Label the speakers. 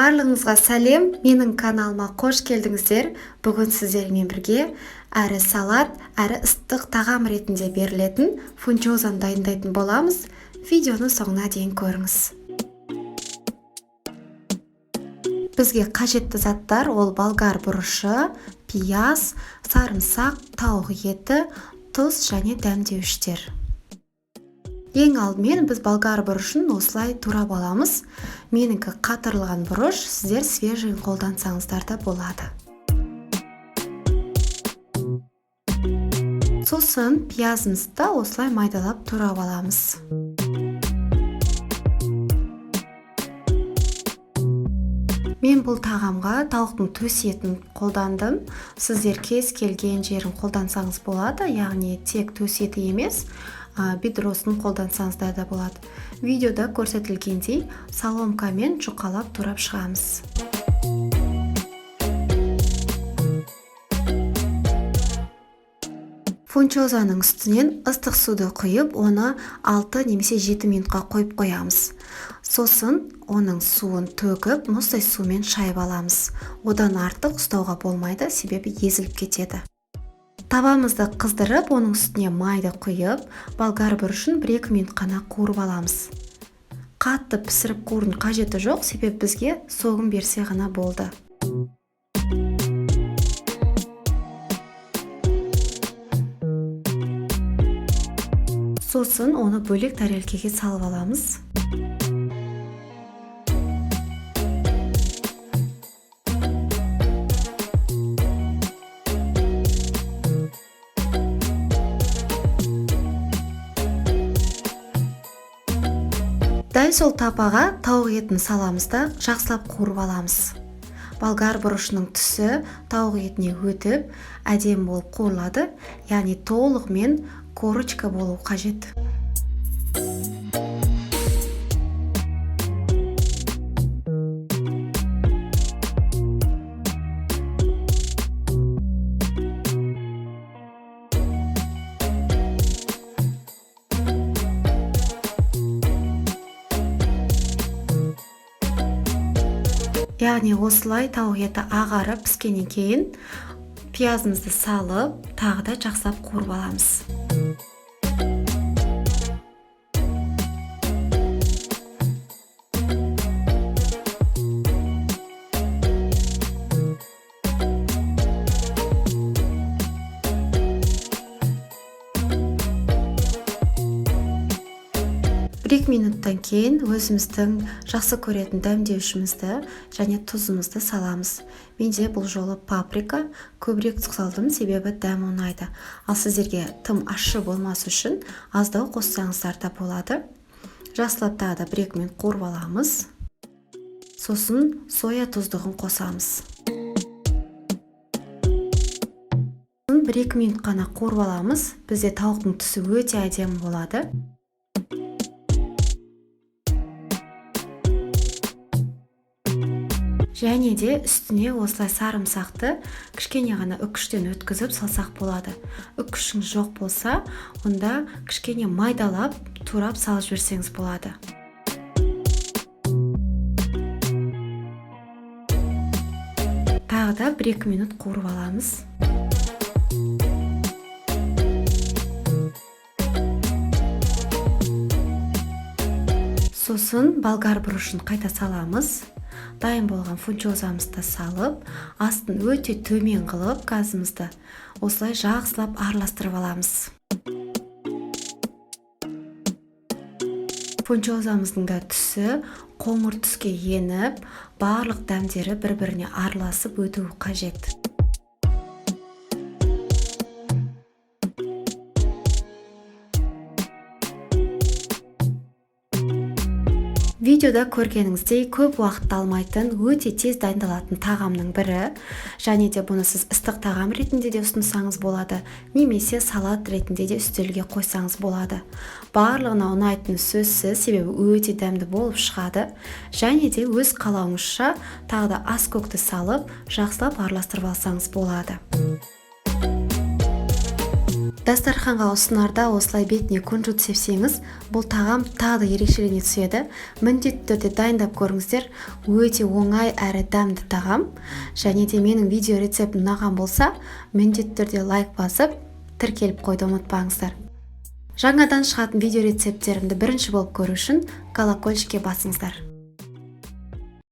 Speaker 1: Барлығыңызға сәлем, менің каналыма қош келдіңіздер. Бүгін сіздермен бірге әрі салат, әрі ыстық тағам ретінде берілетін фунчозаны дайындайтын боламыз. Видеоны соңына дейін көріңіз. Бізге қажетті заттар ол болгар бұрышы, пияз, сарымсақ, тауық еті, тұз және дәмдеуіштер. Ең алдымен біз болгар бұрышын осылай турап аламыз. Менікі қатырылған бұрыш, сіздер свежийін қолдансаңыздар да болады. Сосын пиязымызды осылай майдалап турап аламыз. Мен бұл тағамға тауықтың төс етін қолдандым. Сіздер кез келген жерін қолдансаңыз болады, яғни тек төс еті емес, бедросын қолдансаңыздар да болады. Видеода көрсетілгендей соломкамен жұқалап турап шығамыз. Фунчозаның үстінен ыстық суды құйып, оны 6 немесе 7 минутқа қойып қоямыз. Сосын оның суын төгіп, мұздай сумен шайып аламыз. Одан артық ұстауға болмайды, себебі езіліп кетеді. Табамызды қыздырып, оның үстіне майды құйып, болгар бұрышын 1-2 минут қана қуырып аламыз. Қатты пісіріп қуырудың қажеті жоқ, себебі бізге соғым берсе ғана болды. Сосын оны бөлек тарелкеге салып аламыз. Дәл сол тапаға тауық етін саламыз да жақсылап қуырып аламыз. Болгар бұрышының түсі тауық етіне өтіп, әдемі болып қуырылады, яғни толығымен корочка болу қажет. Яғни осылай тауық еті ағарып піскеннен кейін пиязымызды салып, тағы да жақсылап қуырып аламыз. Бір минуттан кейін өзіміздің жақсы көретін дәмдеуішімізді және тұзымызды саламыз. Менде бұл жолы паприка көбірек салдым, себебі дәм ұнайды. Ал сіздерге тым ащы болмас үшін аздау қоссаңыздар да болады. Жақсылап тағы да 1-2 минут қуырып аламыз. Сосын соя тұздығын қосамыз. 1-2 минут қана қуырып аламыз. Бізде тауықтың түсі өте әдемі болады. Және де үстіне осылай сарымсақты кішкене ғана үкіштен өткізіп салсақ болады. Үкішің жоқ болса, онда кішкене майдалап, турап салып жіберсеңіз болады. Тағы да 1-2 минут қуырып аламыз. Сосын болгар бұрышын қайта саламыз. Дайын болған фунчозамызды салып, астын өте төмен қылып газымызды осылай жақсылап араластырып аламыз. Фунчозамыздың да түсі қоңыр түске еніп, барлық дәмдері бір-біріне араласып өтуі қажет. Видеода көргеніңіздей көп уақыт алмайтын, өте тез дайындалатын тағамның бірі, және де бұны сіз ыстық тағам ретінде де ұсынсаңыз болады, немесе салат ретінде де үстелге қойсаңыз болады. Барлығына ұнайтыны сөзсіз, себебі өте дәмді болып шығады, және де өз қалауыңызша тағы да ас көкті салып, жақсылап араластырып алсаңыз болады. Дастарханға ұсынарда осылай бетіне кунжут сепсеңіз, бұл тағам тағы да ерекшелене түседі. Міндетті түрде дайындап көріңіздер. Өте оңай әрі дәмді тағам. Және де менің видео рецептім ұнаған болса, міндетті түрде лайк басып, тіркеліп қойды ұмытпаңыздар. Жаңадан шығатын видео рецепттерімді бірінші болып көру үшін колокольчикке басыңыздар.